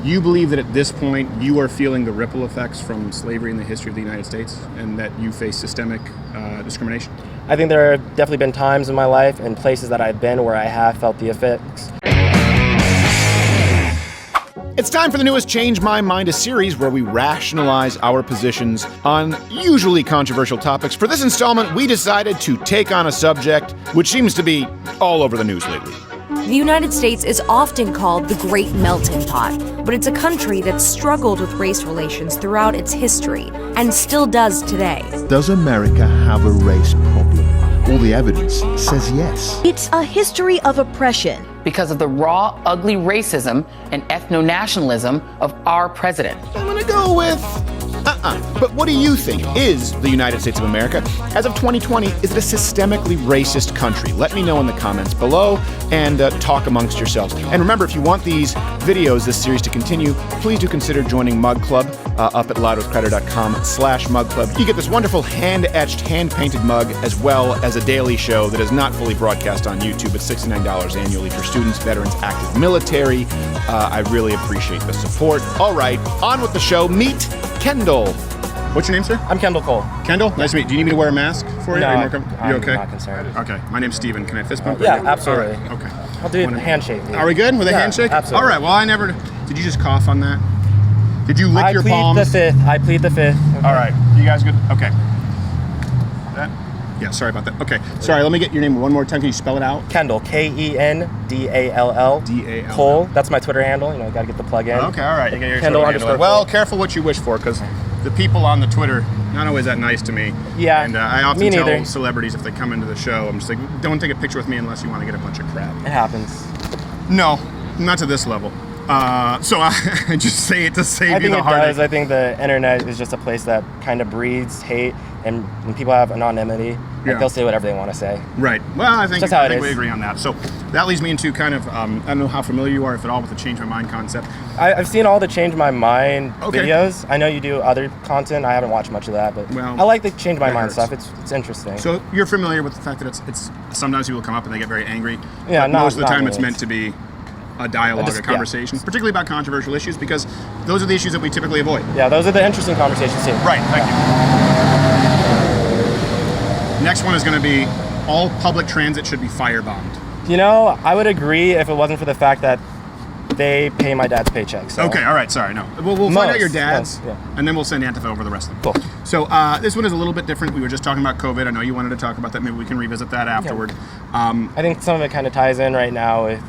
You believe that at this point you are feeling the ripple effects from slavery in the history of the United States and that you face systemic discrimination? I think there have definitely been times in my life and places that I've been where I have felt the effects. It's time for the newest Change My Mind, a series where we rationalize our positions on usually controversial topics. For this installment, we decided to take on a subject which seems to be all over the news lately. The United States is often called the Great Melting Pot, but it's a country that's struggled with race relations throughout its history and still does today. Does America have a race problem? All the evidence says yes. It's a history of oppression. Because of the raw, ugly racism and ethno-nationalism of our president. I'm gonna go with But what do you think? Is the United States of America, as of 2020, is it a systemically racist country? Let me know in the comments below and talk amongst yourselves. And remember, if you want these videos, this series to continue, please do consider joining Mug Club up at loudwithcreditor.com/Mug Club. You get this wonderful hand-etched, hand-painted mug, as well as a daily show that is not fully broadcast on YouTube. It's $69 annually for students, veterans, active military. I really appreciate the support. All right, on with the show. Meet Kendall. What's your name, sir? I'm Kendall Cole. Kendall, nice to meet you. Do you need me to wear a mask for you? No, Are you I'm okay? not concerned. Okay, my name's Steven. Can I fist bump? Yeah, you? absolutely. All right. Okay. I'll do a handshake. Dude. Are we good with a Yeah, handshake? absolutely. All right, well, Did you just cough on that? Did you lick your palms? I plead the fifth. Okay. All right, you guys good? Okay. Yeah, sorry about that. Okay, sorry, let me get your name one more time. Can you spell it out? Kendall, Kendall. D-A-L-L. Cole, that's my Twitter handle. You know, gotta get the plug in. Okay, all right. You get your Kendall Twitter handle. _ Well, Cole. careful what you wish for, because the people on the Twitter, not always that nice to me. Yeah, And I often me tell neither. celebrities if they come into the show, I'm just like, don't take a picture with me unless you want to get a bunch of crap. It happens. No, not to this level. So I just say it to save you the heartache. I think it does. I think the internet is just a place that kind of breeds hate, and when people have anonymity, like, they'll say whatever they want to say. Right. Well, I think we is. agree on that. So that leads me into kind of, I don't know how familiar you are, if at all, with the Change My Mind concept. I've seen all the Change My Mind videos. I know you do other content. I haven't watched much of that, but I like the Change My Mind stuff. It's interesting. So you're familiar with the fact that it's sometimes people come up and they get very angry. Yeah, most of the time it's meant to be a dialogue, a conversation, yeah. particularly about controversial issues, because those are the issues that we typically avoid. Yeah, those are the interesting conversations too. Right, thank you. Next one is going to be all public transit should be firebombed. You know, I would agree if it wasn't for the fact that they pay my dad's paycheck. So. Okay, all right, sorry, no. We'll find out your dad's, and then we'll send Antifa over the rest of them. Cool. So this one is a little bit different. We were just talking about COVID. I know you wanted to talk about that. Maybe we can revisit that afterward. I think some of it kind of ties in right now with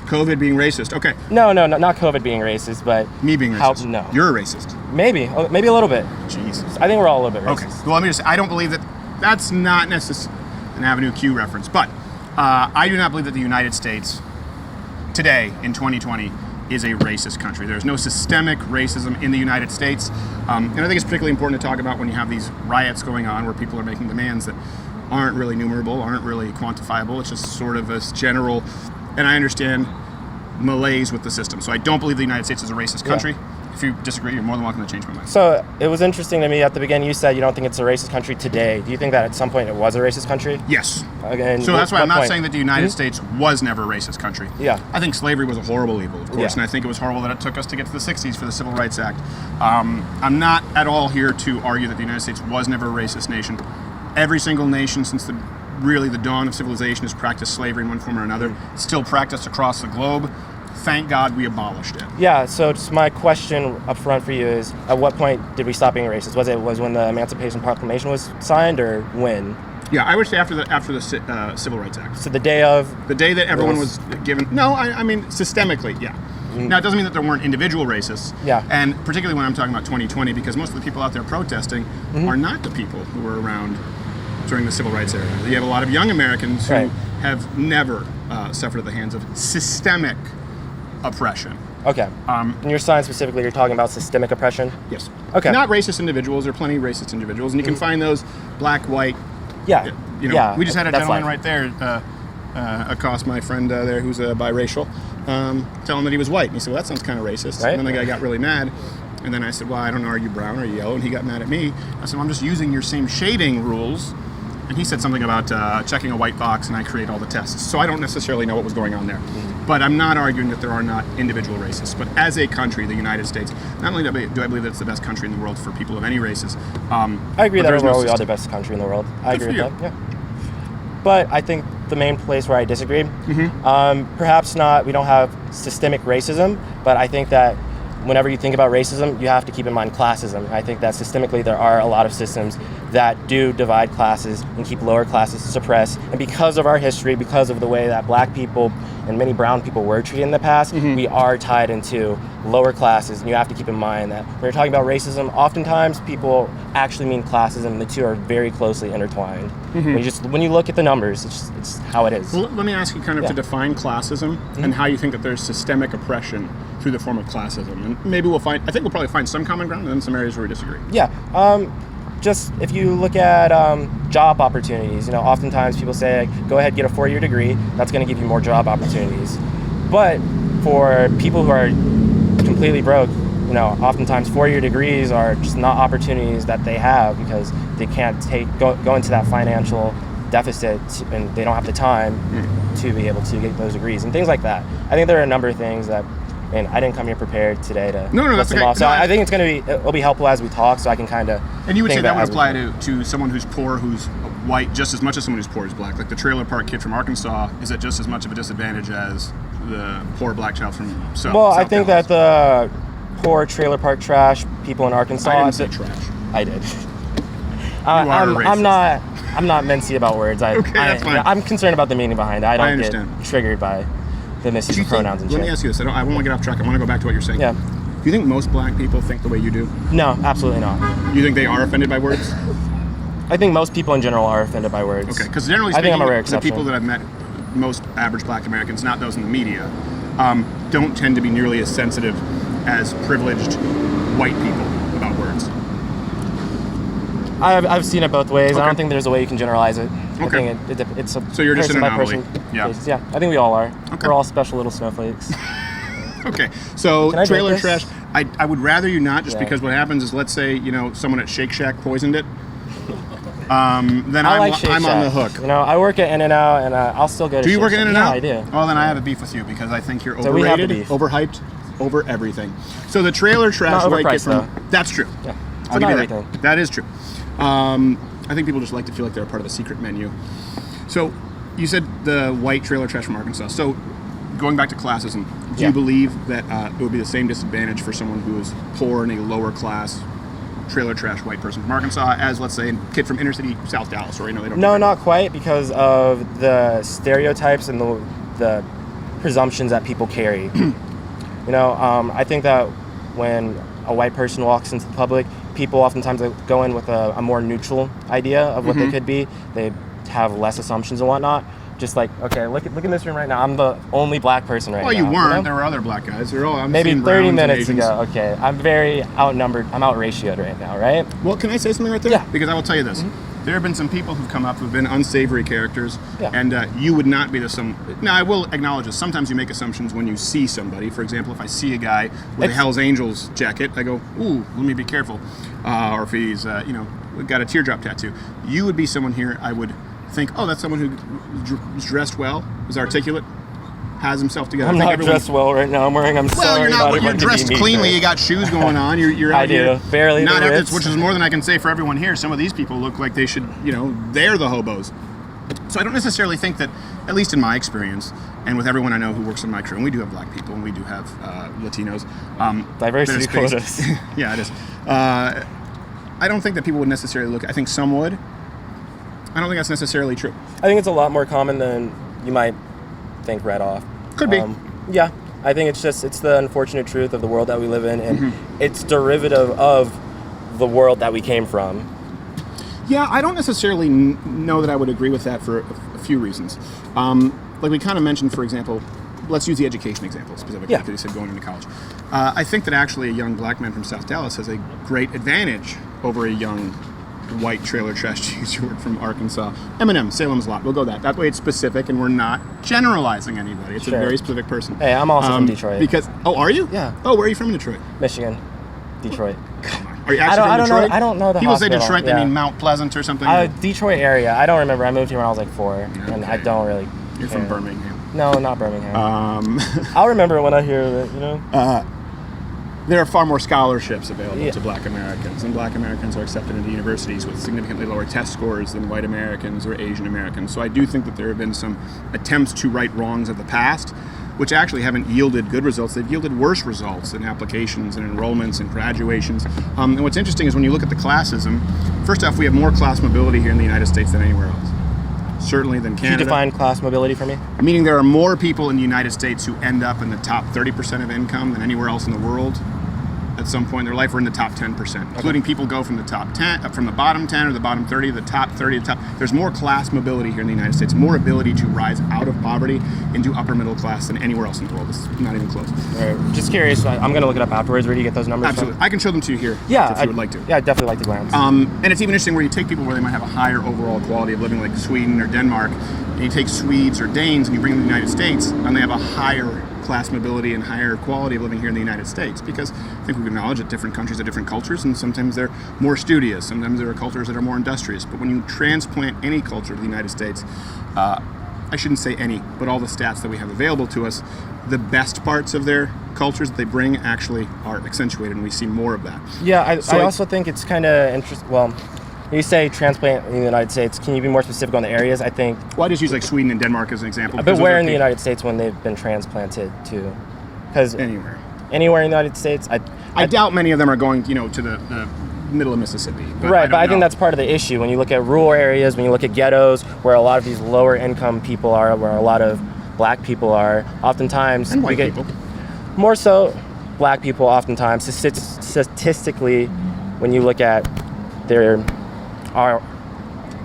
COVID being racist. Okay. No, not COVID being racist, but me being racist. No, you're a racist. Maybe a little bit. Jesus. I think we're all a little bit racist. Okay. Well, let me just say, I don't believe that's not necessarily an Avenue Q reference, but I do not believe that the United States today in 2020 is a racist country. There's no systemic racism in the United States, and I think it's particularly important to talk about when you have these riots going on where people are making demands that aren't really numerable, aren't really quantifiable. It's just sort of a general. And I understand malaise with the system. So I don't believe the United States is a racist country. Yeah. If you disagree, you're more than welcome to change my mind. So it was interesting to me at the beginning, you said you don't think it's a racist country today. Do you think that at some point it was a racist country? Yes. Again, so that's why I'm not saying that the United States was never a racist country. Yeah. I think slavery was a horrible evil, of course, and I think it was horrible that it took us to get to the 60s for the Civil Rights Act. I'm not at all here to argue that the United States was never a racist nation. Every single nation since the dawn of civilization has practiced slavery in one form or another. It's still practiced across the globe. Thank God we abolished it. Yeah, so just my question up front for you is, at what point did we stop being racist? Was when the Emancipation Proclamation was signed, or when? Yeah, I would say after the Civil Rights Act. So the day of? The day that everyone was given... No, I mean, systemically, yeah. Now, it doesn't mean that there weren't individual racists. Yeah. And particularly when I'm talking about 2020, because most of the people out there protesting are not the people who were around during the Civil Rights era. You have a lot of young Americans who have never suffered at the hands of systemic oppression. Okay. In your sign specifically, you're talking about systemic oppression? Yes. Okay. Not racist individuals. There are plenty of racist individuals, and you can find those black, white. Yeah. You know, we just had a gentleman right there accost my friend there who's biracial, tell him that he was white. And he said, well, that sounds kind of racist. Right. And then the guy got really mad. And then I said, well, I don't know, are you brown or are you yellow? And he got mad at me. I said, well, I'm just using your same shading rules and he said something about checking a white box, and I create all the tests. So I don't necessarily know what was going on there. But I'm not arguing that there are not individual racists. But as a country, the United States, not only do I believe that it's the best country in the world for people of any races. I agree but that there's no overall we are the system. best country in the world. I Good agree for with you. that. Yeah. But I think the main place where I disagree, perhaps not, we don't have systemic racism, but I think that whenever you think about racism, you have to keep in mind classism. I think that systemically there are a lot of systems that do divide classes and keep lower classes suppressed. And because of our history, because of the way that black people and many brown people were treated in the past, we are tied into lower classes. And you have to keep in mind that when you're talking about racism, oftentimes people actually mean classism, and the two are very closely intertwined. When you look at the numbers, it's how it is. Well, let me ask you kind of Yeah. to define classism and how you think that there's systemic oppression through the form of classism. And maybe I think we'll probably find some common ground and then some areas where we disagree. Yeah. Just if you look at job opportunities, oftentimes people say, go ahead, get a 4-year degree. That's going to give you more job opportunities. But for people who are completely broke, oftentimes 4-year degrees are just not opportunities that they have because they can't go into that financial deficit and they don't have the time to be able to get those degrees and things like that. I think there are a number of things that. And I didn't come here prepared today to No, list that's them okay. off. So No, I think it'll be helpful as we talk, so I can kind of. And you would say that would apply to someone who's poor, who's white, just as much as someone who's poor is black. Like the trailer park kid from Arkansas is at just as much of a disadvantage as the poor black child from South. Well, South I think Dallas. that the poor trailer park trash people in Arkansas. I didn't say trash. I did. are a racist. I'm not mincy about words. Okay, that's fine. I'm concerned about the meaning behind it. I don't get understand. triggered by the misuse of pronouns and shit. Let me ask you this. I want to get off track. I want to go back to what you're saying. Yeah. Do you think most black people think the way you do? No, absolutely not. You think they are offended by words? I think most people in general are offended by words. Okay, because generally I think speaking, I'm a rare the people exception. that I've met, most average black Americans, not those in the media, don't tend to be nearly as sensitive as privileged white people about words. I've seen it both ways. Okay. I don't think there's a way you can generalize it. Okay. I think it's a So you're just an person-by-person anomaly. Yeah. basis. Yeah, I think we all are. Okay. We're all special little snowflakes. Okay, so Can I drink trailer this? trash. I would rather you not, just Yeah. because what happens is, let's say someone at Shake Shack poisoned it. Then I I'm like Shake on the Shack. hook. I work at In-N-Out, and I'll still go to Do you Shake work at Shack. In-N-Out? Yeah, I do. Well, then I have a beef with you because I think you're So we have a overrated, beef. overhyped, over everything. So the trailer trash Not white kid overpriced, from though. that's true. Yeah. I'll So give not you everything. that. That is true. I think people just like to feel like they're a part of a secret menu. So you said the white trailer trash from Arkansas. So going back to classism, do Yeah. you believe that it would be the same disadvantage for someone who is poor in a lower class trailer trash white person from Arkansas as, let's say, a kid from inner city South Dallas, or they don't? No, not quite, because of the stereotypes and the presumptions that people carry. I think that when a white person walks into the public, people oftentimes go in with a more neutral idea of what they could be. They have less assumptions and whatnot. Just like, okay, look in this room right now. I'm the only black person right now. Well, you weren't. know? There were other black guys. They're all. I'm Maybe seeing 30 browns and minutes Asians. ago. Okay, I'm very outnumbered. I'm out-ratioed right now, right? Well, can I say something right there? Yeah. Because I will tell you this. There have been some people who've come up who've been unsavory characters, Yeah. and you would not be Now, I will acknowledge this. Sometimes you make assumptions when you see somebody. For example, if I see a guy with a It's- Hell's Angels jacket, I go, ooh, let me be careful. Or if he's, got a teardrop tattoo. You would be someone here I would think, oh, that's someone who's dressed well, is articulate, has himself together. I'm I think not everyone- dressed well right now. I'm Well, sorry you're not. about You're everyone to be dressed mean cleanly. to. You got shoes going on. You're out I do. here. Barely the Not every- Ritz. which is more than I can say for everyone here. Some of these people look like they should. They're the hobos. So I don't necessarily think that, at least in my experience, and with everyone I know who works on my crew, and we do have black people, and we do have Latinos. Diversity bit of quotas. space. Yeah, it is. I don't think that people would necessarily look. I think some would. I don't think that's necessarily true. I think it's a lot more common than you might think right off. Could be. Yeah, I think it's the unfortunate truth of the world that we live in, and it's derivative of the world that we came from. Yeah, I don't necessarily know that I would agree with that for a few reasons. Like we kind of mentioned, for example, let's use the education example specifically, Yeah. because you said going into college. I think that actually a young black man from South Dallas has a great advantage over a young white trailer trash steward from Arkansas. Eminem, Salem's Lot. We'll go that. That way it's specific and we're not generalizing anybody. It's Sure. a very specific person. Hey, I'm also from Detroit. Are you? Yeah. Oh, where are you from in Detroit? Michigan, Detroit. Come on. Are you actually from Detroit? I don't know the People hospital. say Detroit, they Yeah. mean Mount Pleasant or something. Detroit area. I don't remember. I moved here when I was like 4, and I Okay. don't really. You're care. from Birmingham. No, not Birmingham. I'll remember it when I hear it. You know. There are far more scholarships available Yeah. to Black Americans, and Black Americans are accepted into universities with significantly lower test scores than white Americans or Asian Americans. So I do think that there have been some attempts to right wrongs of the past, which actually haven't yielded good results. They've yielded worse results in applications and enrollments and graduations. And what's interesting is when you look at the classism, first off, we have more class mobility here in the United States than anywhere else. Certainly than Can you Canada. define class mobility for me? Meaning there are more people in the United States who end up in the top 30% of income than anywhere else in the world. At some point in their life, we're in the top 10%, including people go from the top 10, from the bottom 10 or the bottom 30 to the top 30. The top. There's more class mobility here in the United States, more ability to rise out of poverty into upper middle class than anywhere else in the world. It's not even close. Right. Just curious. I'm going to look it up afterwards. Where do you get those numbers Absolutely. from? I can show them to you here Yeah, if you would like to. Yeah, I'd definitely like to glance. And it's even interesting where you take people where they might have a higher overall quality of living, like Sweden or Denmark, and you take Swedes or Danes and you bring them to the United States, and they have a higher class mobility and higher quality of living here in the United States, because I think we acknowledge that different countries have different cultures, and sometimes they're more studious, sometimes there are cultures that are more industrious. But when you transplant any culture to the United States, I shouldn't say any, but all the stats that we have available to us, the best parts of their cultures that they bring actually are accentuated, and we see more of that. Yeah, I So also think it's kind of interesting. Well, you say transplant in the United States. Can you be more specific on the areas? I think. Well, I just use like Sweden and Denmark as an example. But because those where are in the big- United States when they've been transplanted to? Because Anywhere. anywhere in the United States, I doubt many of them are going, to the middle of Mississippi. Right, but I think know. that's part of the issue. When you look at rural areas, when you look at ghettos, where a lot of these lower income people are, where a lot of black people are, oftentimes And we white get people. more so black people. Oftentimes, statistically, when you look at our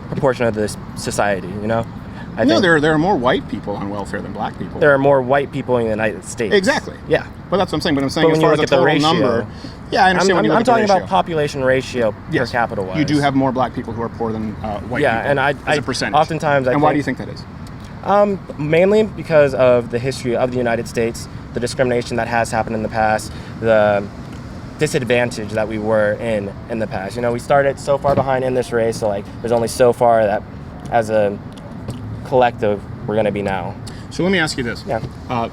proportion of this society, I think There are more white people on welfare than black people. there are more white people in the United States. Exactly. Yeah. But that's what I'm saying. But I'm saying But as when you far as look the at the total ratio- number. Yeah, I understand when you look I'm at the talking ratio. about population ratio Yes. per capita wise. You do have more black people who are poor than white Yeah, people. and as a percentage. oftentimes I And why think- do you think that is? Mainly because of the history of the United States, the discrimination that has happened in the past, the disadvantage that we were in the past. We started so far behind in this race, so like there's only so far that as a collective we're going to be now. So let me ask you this. Yeah. How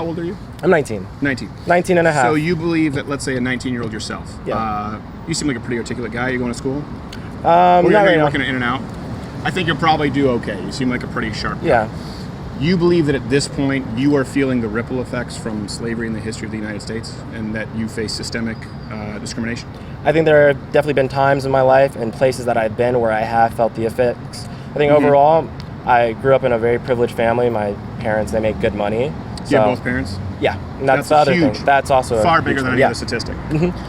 old are you? I'm 19. 19. 19 and a half. So you believe that, let's say, a 19-year-old yourself. Yeah. You seem like a pretty articulate guy. You going to school? not Or right you're now. working in and out? I think you'll probably do okay. You seem like a pretty sharp guy. Yeah. You believe that at this point you are feeling the ripple effects from slavery in the history of the United States, and that you face systemic discrimination? I think there have definitely been times in my life and places that I've been where I have felt the effects. I think Mm-hmm. overall, I grew up in a very privileged family. My parents, they make good money. Do you have both parents? Yeah, and that's the a other huge, thing. That's also a far huge bigger than thing. any Yeah. other statistic.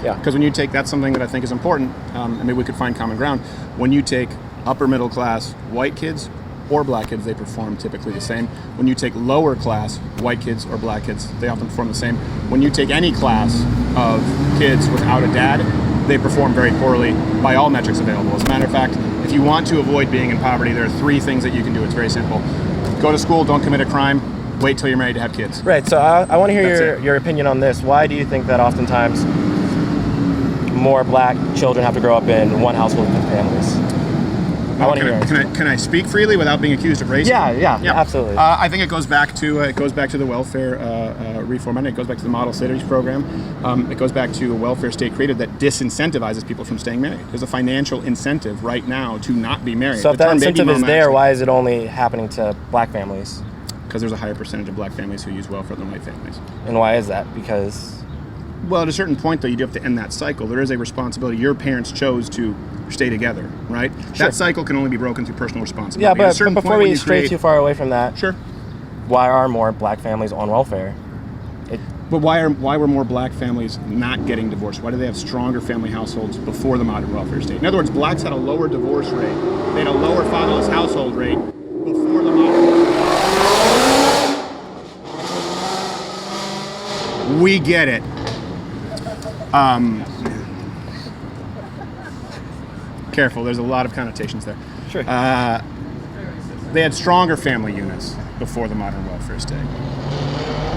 Yeah. Because when you take, that's something that I think is important, and maybe we could find common ground. When you take upper middle class white kids or black kids, they perform typically the same. When you take lower class white kids or black kids, they often perform the same. When you take any class of kids without a dad, they perform very poorly by all metrics available. As a matter of fact, if you want to avoid being in poverty, there are 3 things that you can do. It's very simple. Go to school, don't commit a crime, wait till you're married to have kids. Right. So I want to hear That's your opinion on this. Why do you think that oftentimes more black children have to grow up in one household with families? I want to hear. Can I speak freely without being accused of racism? Yeah, absolutely. I think it goes back to the welfare reform, and it goes back to the model cities program. It goes back to a welfare state created that disincentivizes people from staying married. There's a financial incentive right now to not be married. So if The that term baby incentive is mama there, actually- why is it only happening to black families? Because there's a higher percentage of black families who use welfare than white families. And why is that? Because Well, at a certain point, though, you do have to end that cycle. There is a responsibility. Your parents chose to stay together, right? Sure. That cycle can only be broken through personal responsibility. yeah, At a but certain before point when we you stray create- too far away from that, Sure. why are more black families on welfare? But why were more black families not getting divorced? Why do they have stronger family households before the modern welfare state? In other words, blacks had a lower divorce rate. They had a lower fatherless household rate before the modern welfare state. We get it. Careful, there's a lot of connotations there. Sure. They had stronger family units before the modern welfare state.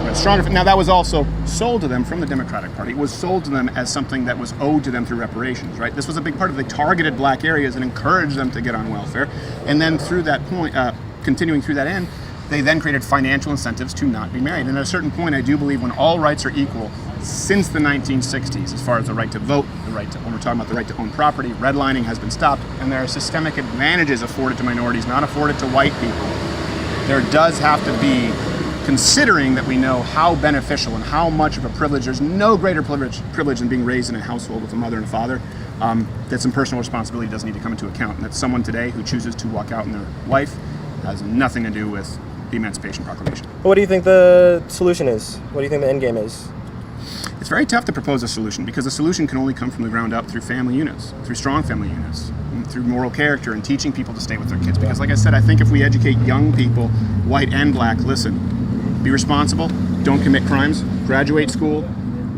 Where stronger. Now, that was also sold to them from the Democratic Party. It was sold to them as something that was owed to them through reparations, right? This was a big part of the targeted black areas and encouraged them to get on welfare. And then through that point, continuing through that end, they then created financial incentives to not be married. And at a certain point, I do believe when all rights are equal, since the 1960s, as far as the right to vote, when we're talking about the right to own property, redlining has been stopped, and there are systemic advantages afforded to minorities, not afforded to white people. There does have to be, considering that we know how beneficial and how much of a privilege, there's no greater privilege than being raised in a household with a mother and a father, that some personal responsibility does need to come into account. And that someone today who chooses to walk out on their wife has nothing to do with the Emancipation Proclamation. What do you think the solution is? What do you think the end game is? It's very tough to propose a solution because the solution can only come from the ground up through family units, through strong family units, and through moral character and teaching people to stay with their kids. Because like I said, I think if we educate young people, white and black, listen, be responsible, don't commit crimes, graduate school,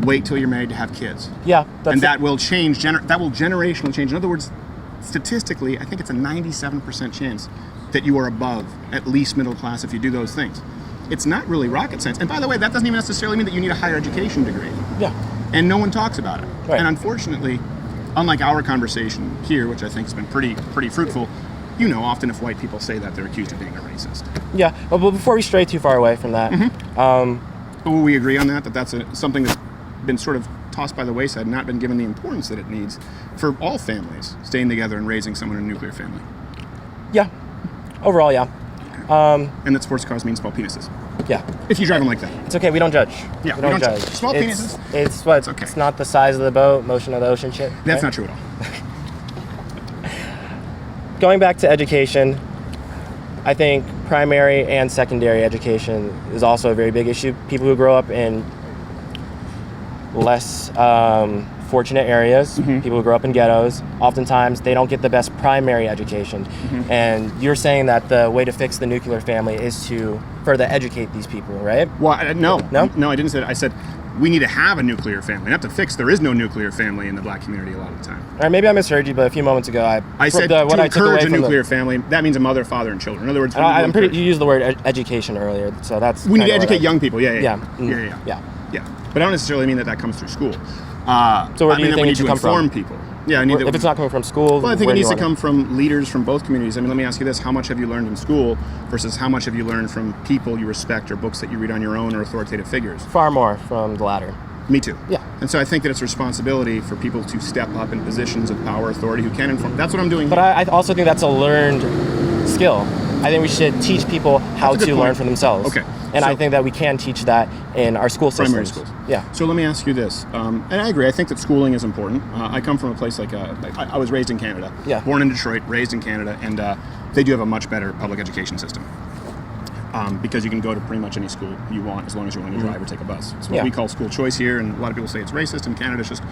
wait till you're married to have kids. Yeah. And that will change, that will generationally change. In other words, statistically, I think it's a 97% chance that you are above at least middle class if you do those things. It's not really rocket science. And by the way, that doesn't even necessarily mean that you need a higher education degree. Yeah. And no one talks about it. Right. And unfortunately, unlike our conversation here, which I think has been pretty fruitful, you know, often if white people say that, they're accused of being a racist. Yeah. But before we stray too far away from that, But will we agree on that that's something that's been sort of tossed by the wayside, not been given the importance that it needs for all families, staying together and raising someone in a nuclear family? yeah. Overall, yeah. And that sports cars mean small penises. Yeah. If you drive them like that. It's okay. We don't judge. Yeah, we don't judge. Small penises. It's what? It's okay. It's not the size of the boat, motion of the ocean shit. That's right? not true at all. Going back to education, I think primary and secondary education is also a very big issue. People who grow up in less fortunate areas, people who grow up in ghettos, oftentimes they don't get the best primary education. And you're saying that the way to fix the nuclear family is to further educate these people, right? Well, no, No? I didn't say that. I said we need to have a nuclear family, not to fix. There is no nuclear family in the black community a lot of the time. Or maybe I misheard you, but a few moments ago I said to encourage a nuclear family. That means a mother, father, and children. In other words, I'm pretty. You used the word education earlier, so that's. we need to kinda what educate young people. Yeah. Yeah. But I don't necessarily mean that comes through school. So where do you think we it need should to come from? inform people. Yeah, If it's not coming from school, well, I think where it do needs you to want come from leaders from both communities. I mean, let me ask you this: how much have you learned in school versus how much have you learned from people you respect or books that you read on your own or authoritative figures? Far more from the latter. Me too. Yeah. And so I think that it's a responsibility for people to step up in positions of power, authority, who can inform. That's what I'm doing. But I also think that's a learned skill. I think we should teach people how That's a to good learn point. for themselves. Okay. And I So- think that we can teach that in our school systems. Primary schools. Yeah. So let me ask you this, and I agree. I think that schooling is important. I come from a place like I was raised in Canada. Yeah. Born in Detroit, raised in Canada, and they do have a much better public education system. Because you can go to pretty much any school you want as long as you're willing to drive or take a bus. It's what Yeah. we call school choice here, and a lot of people say it's racist. In Canada, it's just,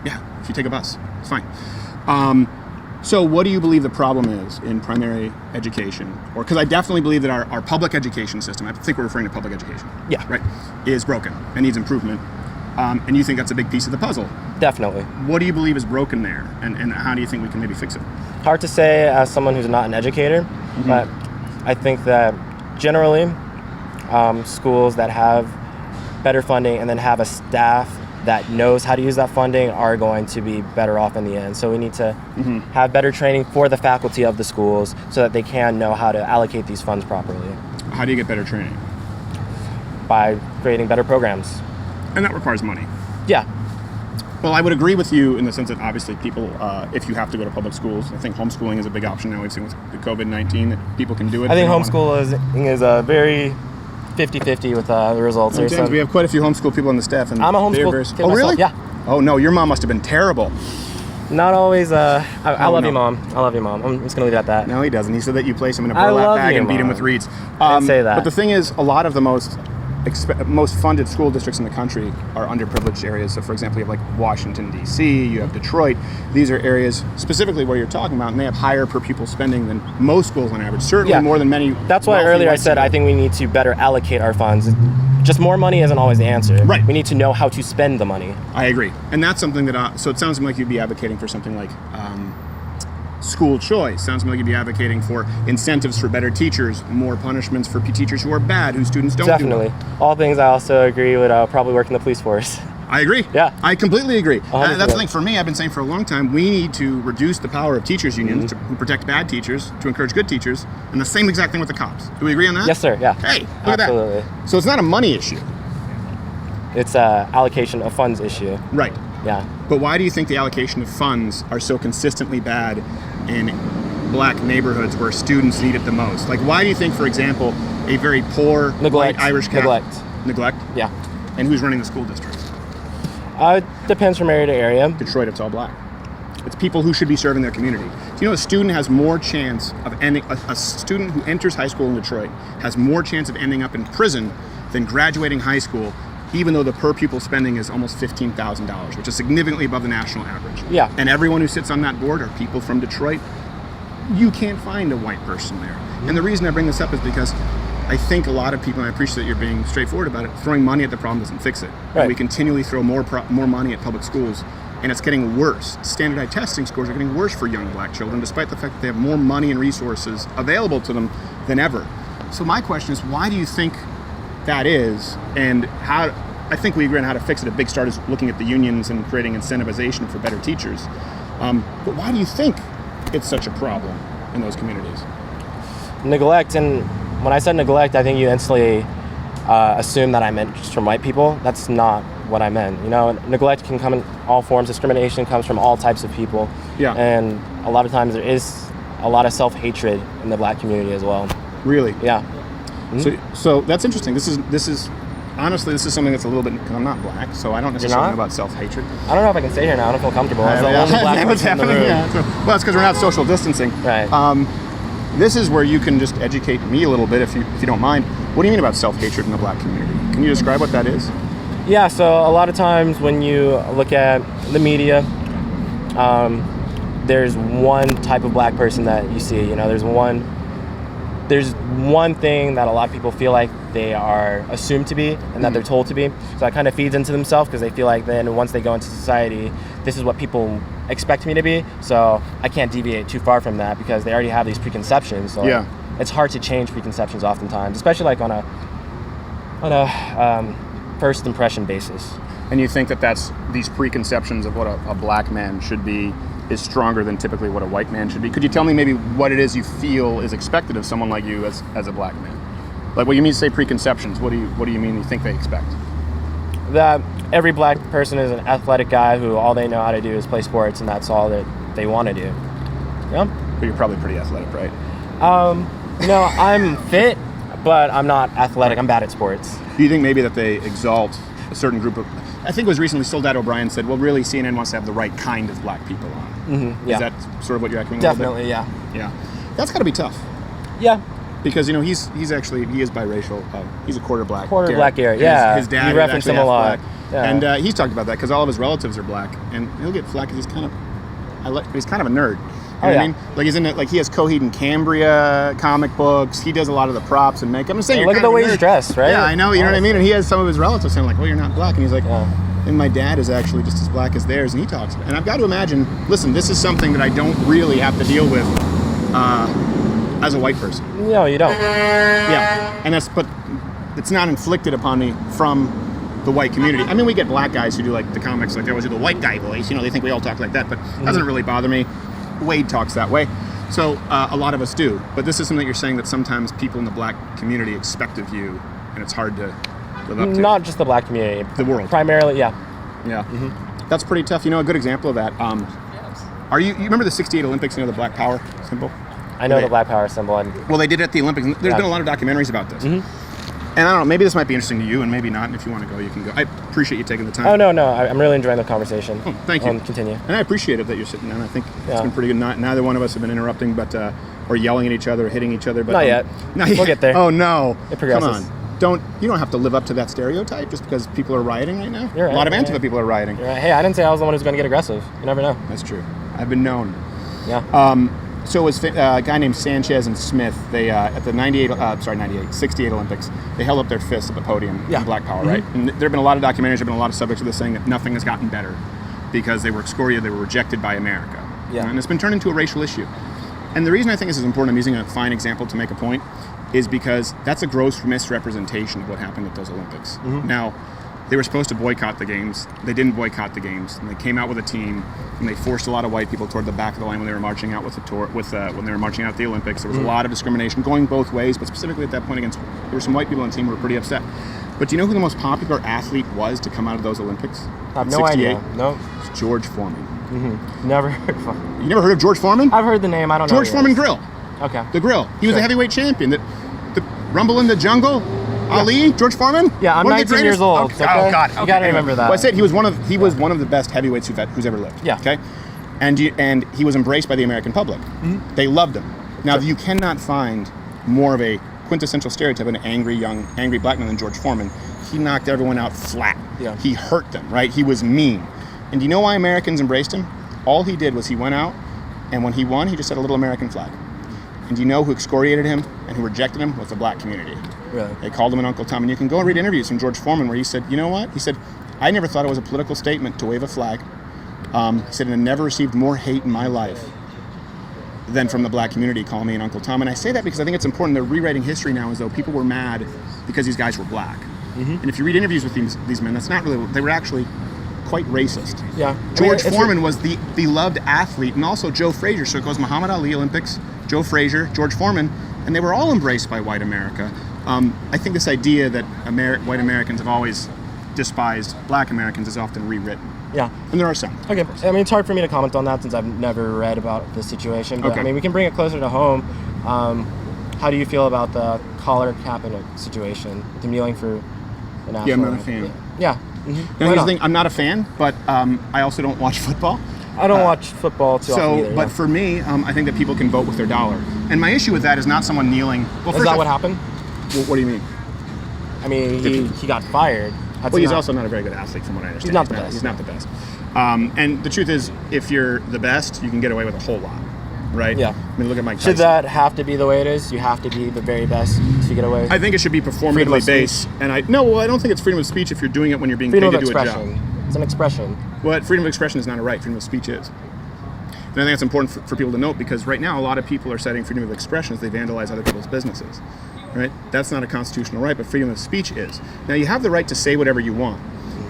yeah, if you take a bus, it's fine. So what do you believe the problem is in primary education? Or because I definitely believe that our public education system, I think we're referring to public education, Yeah. right, is broken and needs improvement. And you think that's a big piece of the puzzle. Definitely. What do you believe is broken there, and how do you think we can maybe fix it? Hard to say as someone who's not an educator, but I think that generally schools that have better funding and then have a staff that knows how to use that funding are going to be better off in the end. So we need to have better training for the faculty of the schools so that they can know how to allocate these funds properly How do you get better training? by creating better programs. And that requires money. Yeah. Well, I would agree with you in the sense that obviously people, if you have to go to public schools, I think homeschooling is a big option now. We've seen with the COVID-19 that people can do it. I think if they don't homeschooling is a very 50-50 with the results. wanna- James, we have quite a few homeschool people on the staff. And I'm a they're homeschool very- kid Oh, really? myself, yeah. Oh, no, your mom must have been terrible. Not always. I love no. you, Mom. I love you, Mom. I'm just going to leave it at that. No, he doesn't. He said that you place him in a I burlap love bag you, and beat him Mom. with reeds. I didn't say that. But the thing is, a lot of the most funded school districts in the country are underprivileged areas. So, for example, you have like Washington, D.C., you have Detroit. These are areas specifically where you're talking about, and they have higher per pupil spending than most schools on average. Certainly Yeah. more than many. That's why wealthy earlier I white said schools. I think we need to better allocate our funds. Just more money isn't always the answer. Right. We need to know how to spend the money. I agree, and that's something that. So it sounds like you'd be advocating for something like school choice. Sounds to me like you'd be advocating for incentives for better teachers, more punishments for teachers who are bad, whose students don't Definitely. do well. All things I also agree would probably work in the police force. I agree. Yeah. I completely agree. 100%. That's the thing for me. I've been saying for a long time, we need to reduce the power of teachers' unions who protect bad teachers, to encourage good teachers, and the same exact thing with the cops. Do we agree on that? Yes, sir. Yeah. Hey, look Absolutely. at that. So it's not a money issue. It's a allocation of funds issue. Right. Yeah. But why do you think the allocation of funds are so consistently bad in black neighborhoods where students need it the most? Like, why do you think, for example, a very poor Neglect. white Irish Catholic... Neglect. Yeah. And who's running the school district? Depends from area to area. Detroit, it's all black. It's people who should be serving their community. Do you know a student has more chance of ending, a student who enters high school in Detroit has more chance of ending up in prison than graduating high school, even though the per pupil spending is almost $15,000, which is significantly above the national average. Yeah. And everyone who sits on that board are people from Detroit. You can't find a white person there. And the reason I bring this up is because I think a lot of people, and I appreciate that you're being straightforward about it, throwing money at the problem doesn't fix it. Right. And we continually throw more money at public schools, and it's getting worse. Standardized testing scores are getting worse for young black children, despite the fact that they have more money and resources available to them than ever. So my question is, why do you think that is, and how? I think we agree on how to fix it. A big start is looking at the unions and creating incentivization for better teachers. But why do you think it's such a problem in those communities? Neglect, and when I said neglect, I think you instantly assume that I meant just from white people. That's not what I meant. You know, neglect can come in all forms. Discrimination comes from all types of people. Yeah. And a lot of times there is a lot of self-hatred in the black community as well. Really? Yeah. So that's interesting. This is honestly, this is something that's a little bit. Cause I'm not black, so I don't necessarily not? know about self-hatred. I don't know if I can stay here now. I don't feel comfortable. As the Yeah. only black What's person in the happening? room. Yeah. Well, that's because we're not social distancing. Right. This is where you can just educate me a little bit, if you don't mind. What do you mean about self-hatred in the black community? Can you describe what that is? Yeah, so a lot of times when you look at the media, there's one type of black person that you see. You know, there's one thing that a lot of people feel like they are assumed to be and that they're told to be. So that kind of feeds into themselves because they feel like then once they go into society, this is what people expect me to be. So I can't deviate too far from that because they already have these preconceptions. So Yeah. it's hard to change preconceptions oftentimes, especially like on a first impression basis. And you think that that's these preconceptions of what a black man should be is stronger than typically what a white man should be? Could you tell me maybe what it is you feel is expected of someone like you as a black man? Like, what you mean to say preconceptions? What do you mean you think they expect? That every black person is an athletic guy who all they know how to do is play sports and that's all that they want to do. Yeah. But you're probably pretty athletic, right? No, I'm fit, but I'm not athletic. I'm bad at sports. Do you think maybe that they exalt a certain group of... I think it was recently Soledad O'Brien said, well, really, CNN wants to have the right kind of black people on. Mm-hmm, yeah. Is that sort of what you're echoing? Definitely, yeah. Yeah. That's got to be tough. Yeah. Because, you know, he is biracial. He's a quarter black. Black Garrett, And yeah. His dad You is reference actually him a half lot. black. Yeah. And he's talked about that because all of his relatives are black. And he'll get flack because he's kind of... he's kind of a nerd. You know what I mean? Like, he's in it, like, he has Coheed and Cambria comic books. He does a lot of the props and makeup. I'm saying, Look at the way he's dressed, right? Yeah, I know. You know what I mean? And he has some of his relatives saying, like, well, you're not black. And he's like, and my dad is actually just as black as theirs. And he talks about it. And I've got to imagine, listen, this is something that I don't really have to deal with as a white person. No, you don't. Yeah. And but it's not inflicted upon me from the white community. I mean, we get black guys who do, like, the comics, like, they always do the white guy voice. You know, they think we all talk like that. But it doesn't really bother me. Wade talks that way. So a lot of us do. But this is something that you're saying that sometimes people in the black community expect of you, and it's hard to live up to. Not just the black community. The world. Primarily, yeah. Yeah. That's pretty tough. You know, a good example of that. You remember the 68 Olympics, you know, the Black Power symbol? I know the Black Power symbol. Well, they did it at the Olympics. There's been a lot of documentaries about this. And I don't know, maybe this might be interesting to you, and maybe not. And if you want to go, you can go. I appreciate you taking the time. Oh, no. I'm really enjoying the conversation. Oh, thank you. Continue. And I appreciate it that you're sitting down. I think it's been pretty good. Neither one of us have been interrupting, but or yelling at each other, or hitting each other. But Not yet. We'll get there. Oh no! It progresses. Come on. You don't have to live up to that stereotype just because people are rioting right now. You're right, a lot of you're Antifa right. people are rioting. You're right. Hey, I didn't say I was the one who's going to get aggressive. You never know. That's true. I've been known. Yeah. So it was a guy named Sanchez and Smith. They at the 68 Olympics, they held up their fists at the podium in Black Power, right? And there have been a lot of documentaries, there have been a lot of subjects of this saying that nothing has gotten better because they were excoriated, they were rejected by America. Yeah. And it's been turned into a racial issue. And the reason I think this is important, I'm using a fine example to make a point, is because that's a gross misrepresentation of what happened at those Olympics. Now, they were supposed to boycott the games. They didn't boycott the games, and they came out with a team, and they forced a lot of white people toward the back of the line when they were marching out with the when they were marching out at the Olympics. There was a lot of discrimination going both ways, but specifically at that point there were some white people on the team who were pretty upset. But do you know who the most popular athlete was to come out of those Olympics? I have no idea. No. It's George Foreman. Never heard of him. You never heard of George Foreman? I've heard the name. I don't know. George who he Foreman is. Grill. Okay. The Grill. He was the heavyweight champion. The Rumble in the Jungle. Ali, George Foreman. Yeah, I'm One of the 19 years greatest- old. Oh, oh God, You gotta remember that. Well, I said he was one of the best heavyweights who's ever lived. Yeah. Okay. And he was embraced by the American public. They loved him. Now you cannot find more of a quintessential stereotype of an angry black man than George Foreman. He knocked everyone out flat. Yeah. He hurt them. Right. He was mean. And do you know why Americans embraced him? All he did was he went out, and when he won, he just had a little American flag. And do you know who excoriated him and who rejected him? Was the black community. Really? They called him an Uncle Tom. And you can go and read interviews from George Foreman where he said, you know what? He said, I never thought it was a political statement to wave a flag. He said, and I never received more hate in my life than from the black community calling me an Uncle Tom. And I say that because I think it's important. They're rewriting history now as though people were mad because these guys were black. And if you read interviews with these men, that's not really, they were actually quite racist. Yeah. George Foreman was the beloved athlete, and also Joe Frazier. So it goes Muhammad Ali Olympics, Joe Frazier, George Foreman, and they were all embraced by white America. I think this idea that white Americans have always despised black Americans is often rewritten. Yeah. And there are some. Okay. I mean, it's hard for me to comment on that since I've never read about this situation. But Okay. I mean, we can bring it closer to home. How do you feel about the Colin Kaepernick situation? Him kneeling for the national. Yeah, I'm not a fan. Yeah. Now, Why here's the not? thing, I'm not a fan, but I also don't watch football. I don't watch football too often either. But for me, I think that people can vote with their dollar. And my issue with that is not someone kneeling. Well, Is first that off, what happened? What do you mean? I mean, he got fired. That's Well, he's not- also not a very good athlete, from what I understand. He's not the best. He's not the best. And the truth is, if you're the best, you can get away with a whole lot, right? Yeah. I mean, look at Mike Tyson. Should that have to be the way it is? You have to be the very best to get away. I think it should be Freedom performatively of based. And I don't think it's freedom of speech if you're doing it when you're being Freedom paid of to do a expression. job. It's an expression. Well, freedom of expression is not a right. Freedom of speech is. And I think that's important for people to note because right now a lot of people are citing freedom of expression as they vandalize other people's businesses. Right? That's not a constitutional right, but freedom of speech is. Now you have the right to say whatever you want.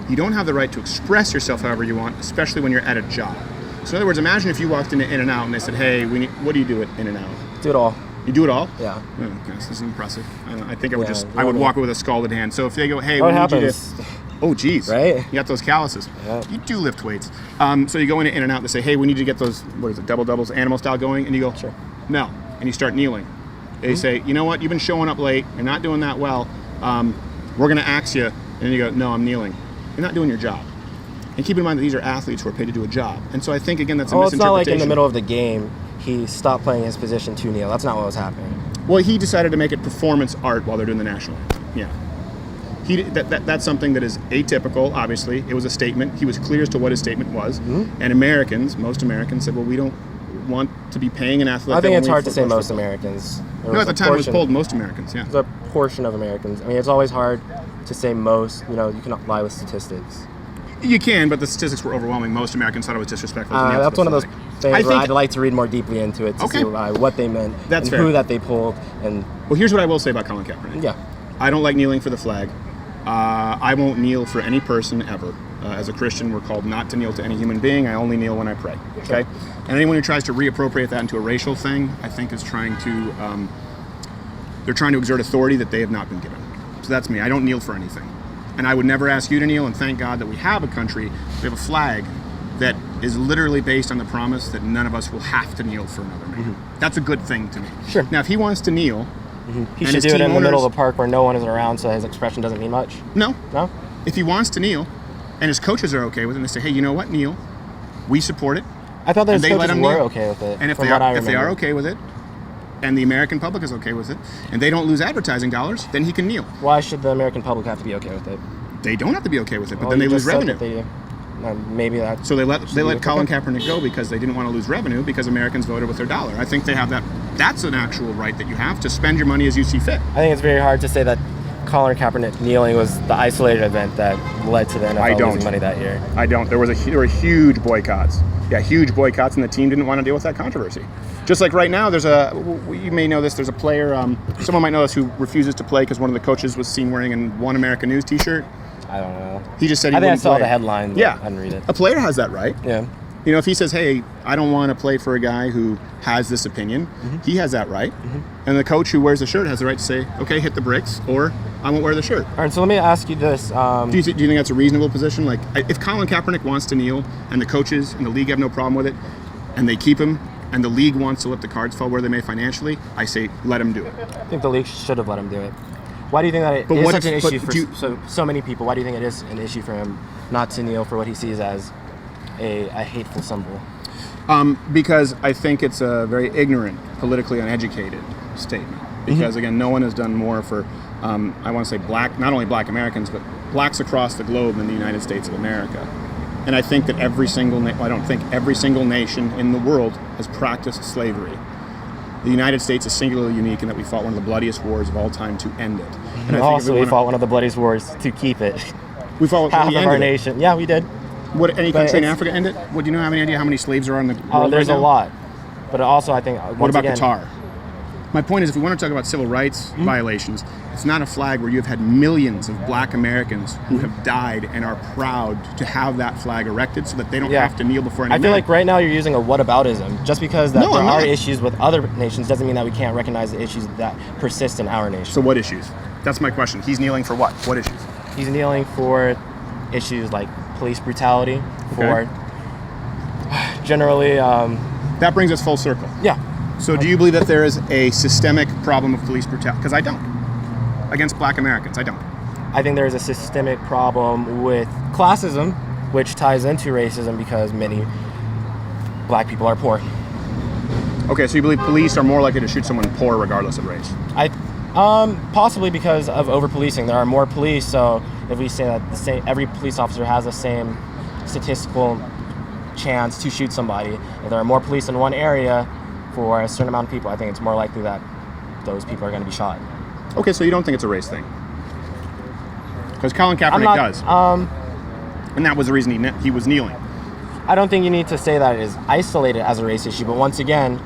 You don't have the right to express yourself however you want, especially when you're at a job. So in other words, imagine if you walked into In-N-Out and they said, "Hey, what do you do at In-N-Out?" Do it all. You do it all? Yeah. Oh, gosh, this is impressive. I think I would Yeah, I would yeah. walk away with a scalded hand. So if they go, "Hey, What we need you happens? to," oh, geez, Right? You got those calluses. Yeah. You do lift weights. So you go into In-N-Out. They say, "Hey, we need you to get those double doubles, animal style going," and you go, Sure. "No," and you start kneeling. They say, "You know what? You've been showing up late. You're not doing that well. We're going to axe you," and you go, "No, I'm kneeling." You're not doing your job. And keep in mind that these are athletes who are paid to do a job. And so I think, again, that's a Well, it's not like misinterpretation. in the middle of the game he stopped playing his position to kneel. That's not what was happening. Well, he decided to make it performance art while they're doing the national anthem. Yeah. That's something that is atypical, obviously. It was a statement. He was clear as to what his statement was. And most Americans said, well, we don't want to be paying an athlete. I think that it's won't hard to leave say for most football. Americans. There No, was at the a time it was portion- polled most Americans, yeah. There's a portion of Americans. I mean, it's always hard to say most. You know, you cannot lie with statistics. You can, but the statistics were overwhelming. Most Americans thought it was disrespectful. to kneel to That's the one of those flag. things I where think- I'd like to read more deeply into it to Okay. see what they meant That's and fair. who that they pulled. And Well, here's what I will say about Colin Kaepernick. yeah, I don't like kneeling for the flag. I won't kneel for any person ever. As a Christian, we're called not to kneel to any human being. I only kneel when I pray. Okay? And anyone who tries to reappropriate that into a racial thing, I think is trying to, they're trying to exert authority that they have not been given. So that's me. I don't kneel for anything. And I would never ask you to kneel, and thank God that we have a country, we have a flag that is literally based on the promise that none of us will have to kneel for another man. That's a good thing to me. Sure. Now, if he wants to kneel, he and should his do it team in the middle owners- of the park where no one is around, so his expression doesn't mean much. no. No. If he wants to kneel, and his coaches are okay with it, and they say, hey, you know what, kneel, we support it. I thought And his they let coaches him were kneel. okay with it. And if from they what I are remember. okay with it, and the American public is okay with it, and they don't lose advertising dollars, then he can kneel. Why should the American public have to be okay with it? They don't have to be okay with it, but Well, then they you lose just said revenue. that they do. Maybe that. So they let be Colin okay. Kaepernick go because they didn't want to lose revenue because Americans voted with their dollar. I think they have that. That's an actual right that you have to spend your money as you see fit. I think it's very hard to say that Colin Kaepernick kneeling was the isolated event that led to the I NFL don't. losing money that year. I don't. There were huge boycotts. Yeah, huge boycotts, and the team didn't want to deal with that controversy. Just like right now, you may know this, there's a player, someone might know this, who refuses to play because one of the coaches was seen wearing a One America News t-shirt. I don't know. He just said he I think I wouldn't saw play. the headline, but Yeah. I didn't read it. A player has that right. Yeah. You know, if he says, hey, I don't want to play for a guy who has this opinion, he has that right. And the coach who wears the shirt has the right to say, okay, hit the bricks, or I won't wear the shirt. All right, so let me ask you this. Do you think that's a reasonable position? Like, if Colin Kaepernick wants to kneel, and the coaches and the league have no problem with it, and they keep him, and the league wants to let the cards fall where they may financially, I say, let him do it. I think the league should have let him do it. Why do you think that it But is what such an if- but issue for do you- so many people? Why do you think it is an issue for him not to kneel for what he sees as a hateful symbol? Because I think it's a very ignorant, politically uneducated statement. Because again, no one has done more for, I want to say not only black Americans, but blacks across the globe in the United States of America. And I think that every single nation in the world has practiced slavery. The United States is singularly unique in that we fought one of the bloodiest wars of all time to end it. And I think Also, we fought one of the bloodiest wars to keep it. We fought Half we of ended our it. nation. Yeah, we did. Would any But country in it's- Africa end it? Would you have any idea how many slaves are on the world There's right a now? lot. But also, I think, What once about again, Qatar? My point is, if we want to talk about civil rights violations, it's not a flag where you have had millions of black Americans who have died and are proud to have that flag erected so that they don't Yeah. have to kneel before any I feel man. like right now you're using a whataboutism. Just because that No, there I'm are not. issues with other nations doesn't mean that we can't recognize the issues that persist in our nation. So what issues? That's my question. He's kneeling for what? What issues? He's kneeling for issues like police brutality, for generally, That brings us full circle. yeah. So do you believe that there is a systemic problem of police brutality? Because I don't. Against black Americans, I don't. I think there is a systemic problem with classism, which ties into racism because many black people are poor. Okay, so you believe police are more likely to shoot someone poor regardless of race? Possibly because of over-policing. There are more police, so if we say that every police officer has the same statistical chance to shoot somebody, if there are more police in one area for a certain amount of people, I think it's more likely that those people are going to be shot. Okay, so you don't think it's a race thing? Because Colin Kaepernick does. And that was the reason he was kneeling. I don't think you need to say that it is isolated as a race issue, but once again,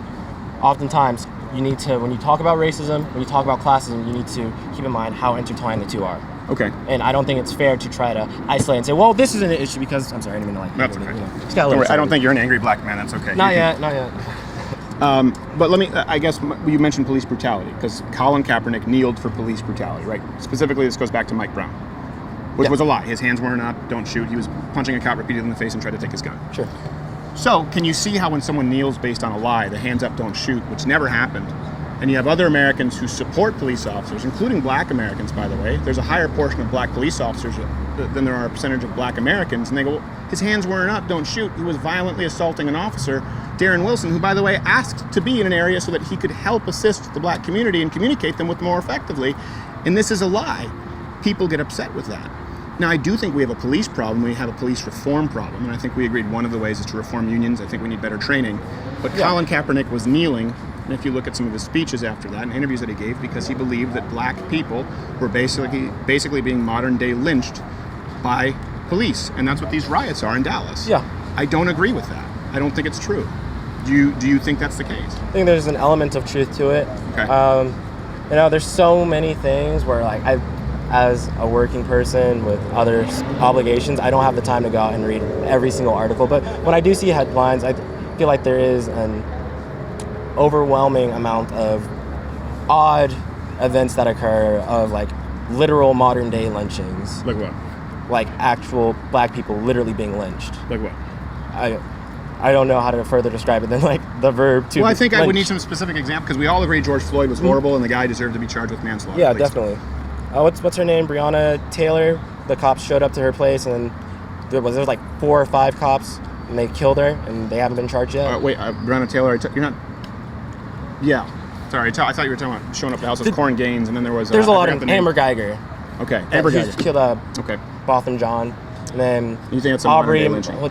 oftentimes you need to, when you talk about racism, when you talk about classism, you need to keep in mind how intertwined the two are. Okay. And I don't think it's fair to try to isolate and say, well, this isn't an issue because, I'm sorry, I didn't mean to That's you okay. know, just got a Don't little worry, I don't excited. think you're an angry black man. That's okay. Not You can- yet, not yet. But let me, I guess you mentioned police brutality because Colin Kaepernick kneeled for police brutality, right? Specifically, this goes back to Mike Brown, which was a lie. His hands weren't up, don't shoot. He was punching a cop repeatedly in the face and tried to take his gun. Sure. So, can you see how when someone kneels based on a lie, the hands up, don't shoot, which never happened, and you have other Americans who support police officers, including black Americans, by the way. There's a higher portion of black police officers than there are a percentage of black Americans, and they go, well, his hands weren't up, don't shoot. He was violently assaulting an officer, Darren Wilson, who, by the way, asked to be in an area so that he could help assist the black community and communicate them with more effectively, and this is a lie. People get upset with that. Now, I do think we have a police problem. We have a police reform problem, and I think we agreed one of the ways is to reform unions. I think we need better training. But Colin Kaepernick was kneeling, and if you look at some of his speeches after that and interviews that he gave, because he believed that black people were basically being modern-day lynched by police, and that's what these riots are in Dallas. Yeah. I don't agree with that. I don't think it's true. Do you think that's the case? I think there's an element of truth to it. Okay. You know, there's so many things where, like, as a working person with other obligations, I don't have the time to go out and read every single article. But when I do see headlines, I feel like there is an overwhelming amount of odd events that occur of, like, literal modern day lynchings, Like what? like actual black people literally being lynched. Like what? I don't know how to further describe it than, like, the verb to Well, I think I would lynch. need some specific example because we all agree George Floyd was horrible and the guy deserved to be charged with manslaughter. Yeah, at least. definitely. What's her name? Breonna Taylor. The cops showed up to her place, and there was like 4 or 5 cops, and they killed her, and they haven't been charged yet. Wait, Breonna Taylor, you're not... Yeah. Sorry, I thought you were talking about showing up at the house with Corn Gaines, and then there was... There's a I lot forgot of the name. Amber Geiger. Okay, Amber She Geiger. killed Okay. Botham John, and then You think that's a modern-day Aubrey. lynching?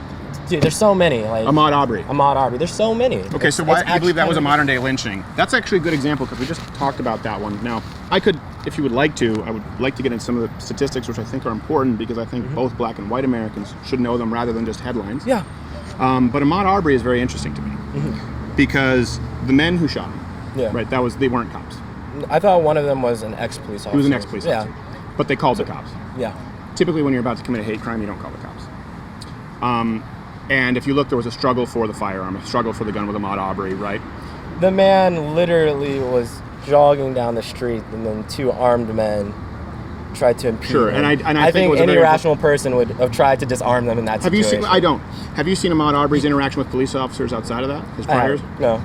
Dude, there's so many. Like Ahmaud Arbery. Ahmaud Arbery. There's so many. Okay, so why do you believe that was a modern day lynching? That's actually a good example because we just talked about that one. Now, I could, if you would like to, I would like to get into some of the statistics which I think are important because I think both black and white Americans should know them rather than just headlines. Yeah. But Ahmaud Arbery is very interesting to me because the men who shot him, Yeah. right, they weren't cops. I thought one of them was an ex-police officer. He was an ex-police officer. Yeah. But they called the cops. Yeah. Typically when you're about to commit a hate crime, you don't call the cops. And if you look, there was a struggle for the firearm, a struggle for the gun with Ahmaud Arbery, right? The man literally was jogging down the street, and then two armed men tried to impede Sure, him. and I think it was a any very- rational person would have tried to disarm them in that Have you situation. seen? I don't. Have you seen Ahmaud Arbery's interaction with police officers outside of that? His I priors? haven't. No.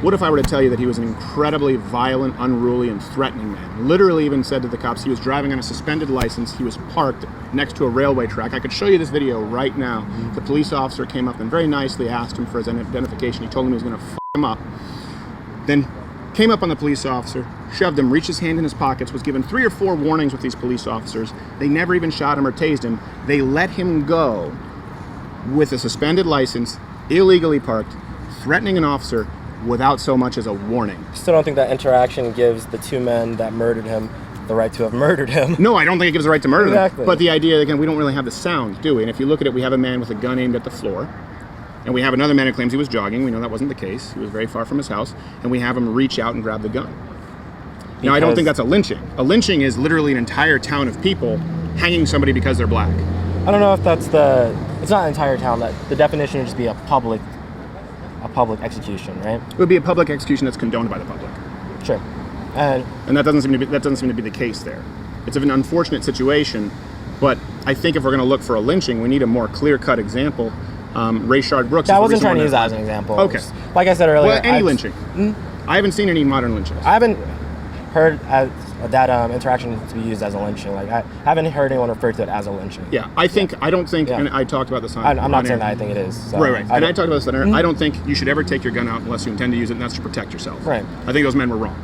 What if I were to tell you that he was an incredibly violent, unruly, and threatening man? Literally even said to the cops he was driving on a suspended license. He was parked next to a railway track. I could show you this video right now. The police officer came up and very nicely asked him for his identification. He told him he was going to f*** him up. Then came up on the police officer, shoved him, reached his hand in his pockets, was given 3 or 4 warnings with these police officers. They never even shot him or tased him. They let him go with a suspended license, illegally parked, threatening an officer without so much as a warning. Still don't think that interaction gives the two men that murdered him the right to have murdered him. No, I don't think it gives the right to murder Exactly. them. But the idea, again, we don't really have the sound, do we? And if you look at it, we have a man with a gun aimed at the floor. And we have another man who claims he was jogging. We know that wasn't the case. He was very far from his house. And we have him reach out and grab the gun. Now, I don't think that's a lynching. A lynching is literally an entire town of people hanging somebody because they're black. I don't know if that's it's not an entire town. That the definition would just be a public execution, right? It would be a public execution that's condoned by the public. Sure. And And that doesn't seem to be the case there. It's an unfortunate situation, but I think if we're going to look for a lynching, we need a more clear-cut example. Rayshard Brooks. I is the wasn't recent trying to one use that- that as an example. Okay. Like I said earlier. Well, any lynching. I haven't seen any modern lynchings. I haven't heard that interaction to be used as a lynching. Like I haven't heard anyone refer to it as a lynching. Yeah, I don't think, Yeah. and I talked about this on I'm on not air. saying that I think it is. So Right. And I don't- talked about this on air. I don't think you should ever take your gun out unless you intend to use it, and that's to protect yourself. Right. I think those men were wrong.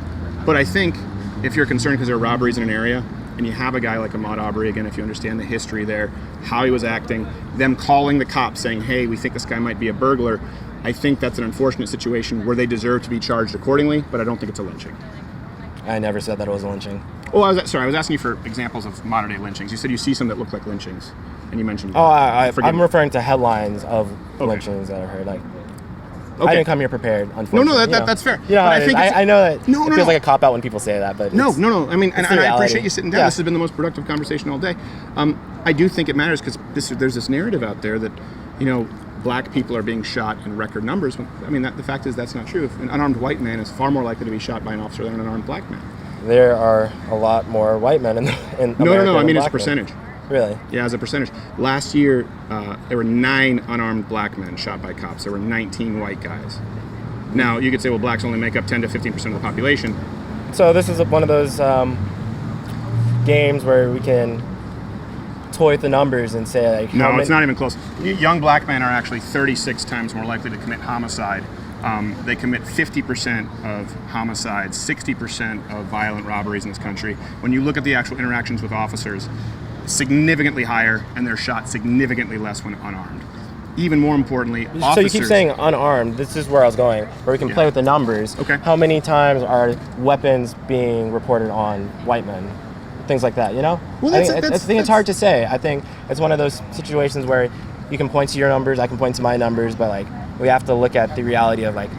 But I think if you're concerned because there are robberies in an area, and you have a guy like Ahmaud Arbery, again, if you understand the history there, how he was acting, them calling the cops saying, hey, we think this guy might be a burglar, I think that's an unfortunate situation where they deserve to be charged accordingly, but I don't think it's a lynching. I never said that it was a lynching. Oh, I was asking you for examples of modern day lynchings. You said you see some that look like lynchings, and you mentioned. Oh, Forgive I'm me. referring to headlines of Okay. lynchings that I've heard. Like, Okay. I didn't come here prepared. No, Unfortunately, that's fair. You know, But how it is. I know that it feels like a cop out when people say that, but No. I mean, and it's the I reality. appreciate you sitting down. Yeah. This has been the most productive conversation all day. I do think it matters because there's this narrative out there that, black people are being shot in record numbers. I mean, the fact is that's not true. An unarmed white man is far more likely to be shot by an officer than an unarmed black man. There are a lot more white men in America. No. I than mean, it's a black men. percentage. Really? Yeah, as a percentage. Last year, there were 9 unarmed black men shot by cops. There were 19 white guys. Now, you could say, well, blacks only make up 10 to 15% of the population. So this is one of those games where we can toy with the numbers and say like, No, it's not even close. Young black men are actually 36 times more likely to commit homicide. They commit 50% of homicides, 60% of violent robberies in this country. When you look at the actual interactions with officers, significantly higher, and they're shot significantly less when unarmed. Even more importantly, So officers... you keep saying unarmed. This is where I was going, where we can play with the numbers. Okay. How many times are weapons being reported on white men? Things like that, Well, I think it's hard to say. I think it's one of those situations where you can point to your numbers, I can point to my numbers, but like we have to look at the reality of like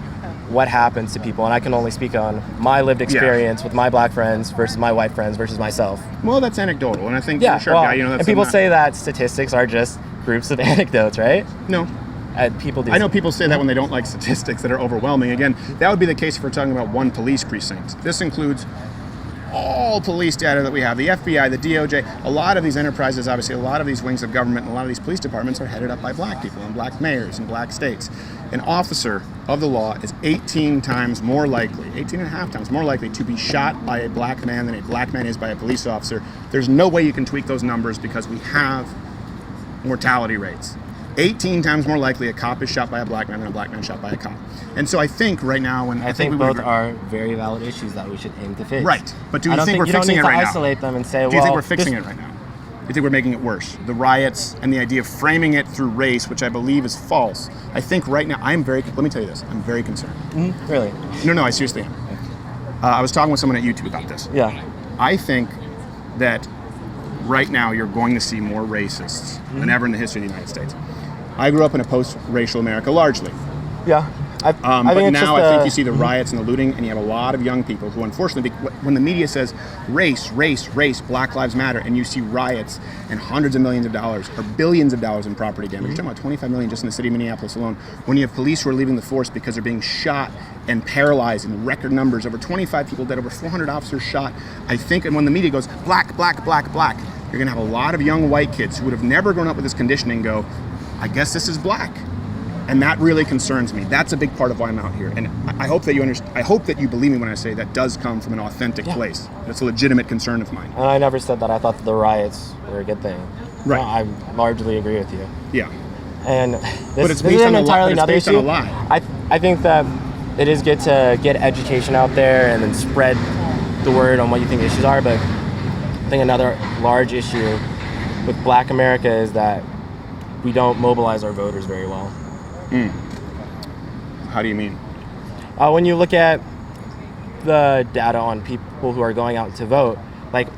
what happens to people, and I can only speak on my lived experience with my black friends versus my white friends versus myself. Well, that's anecdotal, and I think Yeah, for sure, well, that's and people not- say that statistics are just groups of anecdotes, right? No. And people do. I know people say that when they don't like statistics that are overwhelming. Again, that would be the case if we're talking about one police precinct. This includes all police data that we have, the FBI, the DOJ. A lot of these enterprises, obviously, a lot of these wings of government and a lot of these police departments are headed up by black people and black mayors in black states. An officer of the law is 18 times more likely, 18 and a half times more likely to be shot by a black man than a black man is by a police officer. There's no way you can tweak those numbers because we have mortality rates. 18 times more likely a cop is shot by a black man than a black man shot by a cop. And so I think right now, when I think we both would- are very valid issues that we should aim to fix. Right, but do you I don't think we're you don't fixing need it to right now? isolate them and say, Do you well, think we're fixing this- it right now? You think we're making it worse? The riots and the idea of framing it through race, which I believe is false. I think right now, let me tell you this, I'm very concerned. Really? No, I seriously am. I was talking with someone at YouTube about this. Yeah. I think that right now you're going to see more racists than ever in the history of the United States. I grew up in a post-racial America, largely. Yeah. I But think now I think you see the riots and the looting, and you have a lot of young people who, unfortunately, when the media says race, Black Lives Matter, and you see riots and hundreds of millions of dollars or billions of dollars in property damage, you're talking about 25 million just in the city of Minneapolis alone, when you have police who are leaving the force because they're being shot and paralyzed in record numbers, over 25 people dead, over 400 officers shot, I think, and when the media goes, black, you're going to have a lot of young white kids who would have never grown up with this conditioning go, I guess this is black. And that really concerns me. That's a big part of why I'm out here. And I hope that you understand. I hope that you believe me when I say that does come from an authentic place. That's a legitimate concern of mine. And I never said that I thought the riots were a good thing. Right. No, I largely agree with you. Yeah. And But this it's based is on an a lie. entirely But it's another based on issue. a lie. I think that it is good to get education out there and then spread the word on what you think issues are. But I think another large issue with Black America is that we don't mobilize our voters very well. How do you mean? When you look at the data on people who are going out to vote, like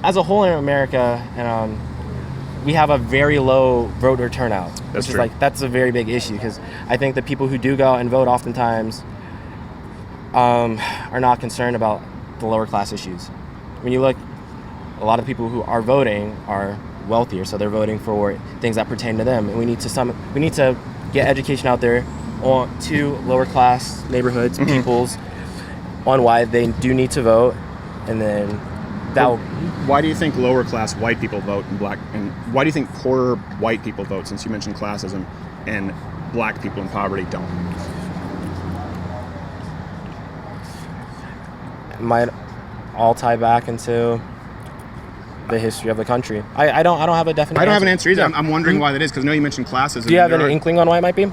as a whole in America, and we have a very low voter turnout, That's which true. is that's a very big issue because I think the people who do go out and vote oftentimes are not concerned about the lower class issues. When you look, a lot of people who are voting are wealthier, so they're voting for things that pertain to them, and we need to get education out there to lower class neighborhoods, peoples, on why they do need to vote, and then Why do you think lower class white people vote and why do you think poorer white people vote, since you mentioned classism, and black people in poverty don't? might all tie back into the history of the country. I don't have a definite I don't have an answer either. Yeah. I'm wondering why that is, because I know you mentioned classism. Do you have any inkling on why it might be?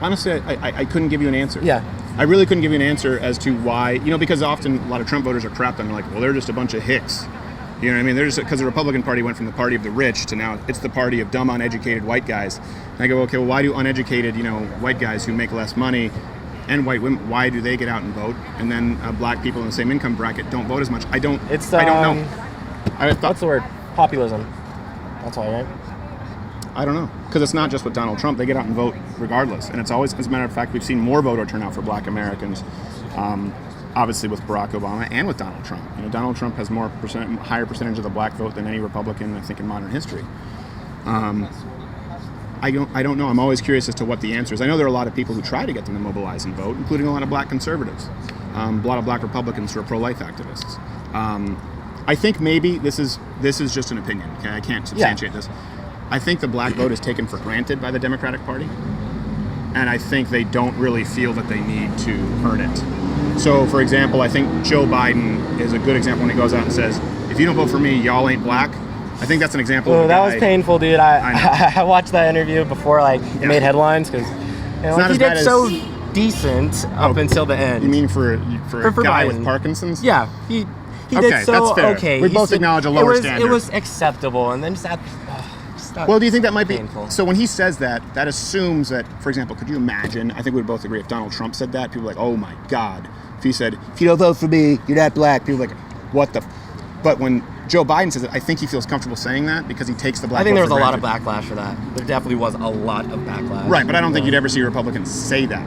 Honestly, I couldn't give you an answer. Yeah. I really couldn't give you an answer as to why, because often a lot of Trump voters are crapped on, like, well, they're just a bunch of hicks. You know what I mean? They're just, because the Republican Party went from the party of the rich to now it's the party of dumb, uneducated white guys. And I go, okay, well, why do uneducated, white guys who make less money and white women, why do they get out and vote? And then black people in the same income bracket don't vote as much. I don't know. I thought, What's the word? Populism. That's why, right? I don't know, because it's not just with Donald Trump. They get out and vote regardless, and it's always, as a matter of fact, we've seen more voter turnout for Black Americans, obviously with Barack Obama and with Donald Trump. Donald Trump has higher percentage of the black vote than any Republican, I think, in modern history. I don't know. I'm always curious as to what the answer is. I know there are a lot of people who try to get them to mobilize and vote, including a lot of black conservatives, a lot of black Republicans who are pro-life activists. I think maybe this is just an opinion. Okay, I can't substantiate this. I think the black vote is taken for granted by the Democratic Party, and I think they don't really feel that they need to earn it. So, for example, I think Joe Biden is a good example when he goes out and says, if you don't vote for me, y'all ain't black. I think that's an example of a that guy, was painful, dude. I watched that interview before it made headlines because not he as bad did as- so decent up until the end. You mean for a guy Biden. with Parkinson's? Yeah, he Okay, did so that's fair. okay. We He both said acknowledge a lower standard. It was acceptable, and then just Well, do you think that might be... Painful. So when he says that assumes that, for example, could you imagine, I think we would both agree, if Donald Trump said that, people are like, oh my God. If he said, if you don't vote for me, you're not black, people are like, what the... But when Joe Biden says it, I think he feels comfortable saying that because he takes the black I think vote there was for a lot of granted. backlash for that. There definitely was a lot of backlash. Right, but I don't think you'd ever see a Republican say that.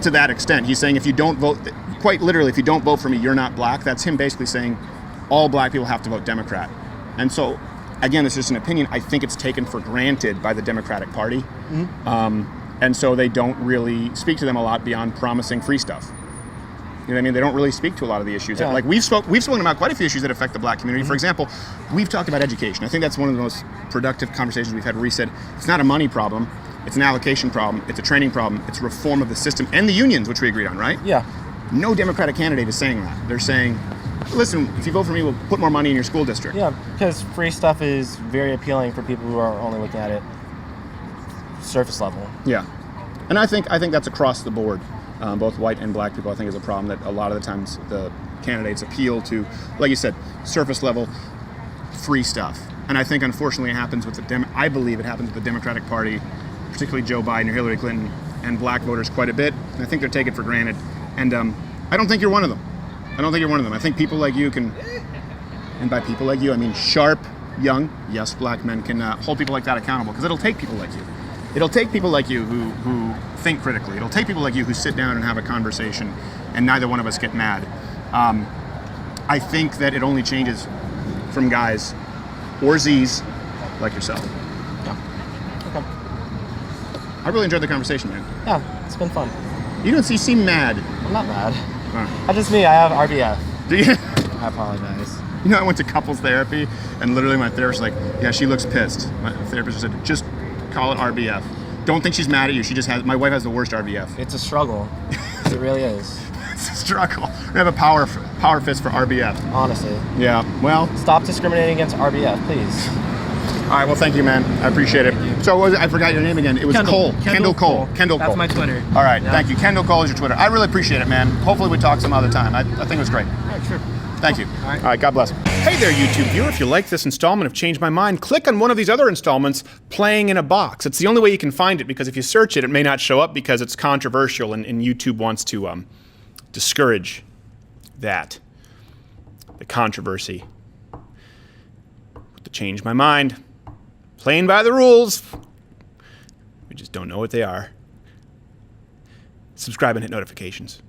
To that extent. He's saying if you don't vote, quite literally, if you don't vote for me, you're not black. That's him basically saying all black people have to vote Democrat. And so, again, it's just an opinion. I think it's taken for granted by the Democratic Party. Mm-hmm. And so they don't really speak to them a lot beyond promising free stuff. You know what I mean? They don't really speak to a lot of the issues. Yeah. Like we've spoken about quite a few issues that affect the black community. Mm-hmm. For example, we've talked about education. I think that's one of the most productive conversations we've had where he said, it's not a money problem, it's an allocation problem, it's a training problem, it's a reform of the system and the unions, which we agreed on, right? Yeah. No Democratic candidate is saying that. They're saying, listen, if you vote for me, we'll put more money in your school district. Yeah, because free stuff is very appealing for people who are only looking at it surface level. Yeah. And I think that's across the board. both white and black people, I think is a problem that a lot of the times the candidates appeal to, like you said, surface level, free stuff. And I think unfortunately it happens with I believe it happens with the Democratic Party, particularly Joe Biden or Hillary Clinton, and black voters quite a bit. And I think they're taken for granted. And I don't think you're one of them. I think people like you can, and by people like you, I mean sharp, young, yes, black men can hold people like that accountable, because it'll take people like you. It'll take people like you who think critically. It'll take people like you who sit down and have a conversation, and neither one of us get mad. I think that it only changes from guys or Z's like yourself. Yeah. Okay. I really enjoyed the conversation, man. Yeah, it's been fun. You seem mad. I'm not mad. Huh. That's just me. I have RBF. Do you? I apologize. You know, I went to couples therapy, and literally my therapist was like, yeah, she looks pissed. My therapist said, just call it RBF. Don't think she's mad at you. My wife has the worst RBF. It's a struggle. It really is. It's a struggle. We have a power fist for RBF. Honestly. Yeah, well. Stop discriminating against RBF, please. All right, well, thank you, man. I appreciate it. So what was it? I forgot your name again. It was Kendall. Cole. Kendall Cole. Kendall Cole. That's my Twitter. All right, Yeah. Thank you. Kendall Cole is your Twitter. I really appreciate it, man. Hopefully we talk some other time. I think it was great. All right, sure. Thank you. All right, God bless. Hey there, YouTube viewer. If you like this installment of Change My Mind, click on one of these other installments, Playing in a Box. It's the only way you can find it, because if you search it, it may not show up because it's controversial, and YouTube wants to discourage that. The controversy. To Change My Mind. Playing by the rules. We just don't know what they are. Subscribe and hit notifications.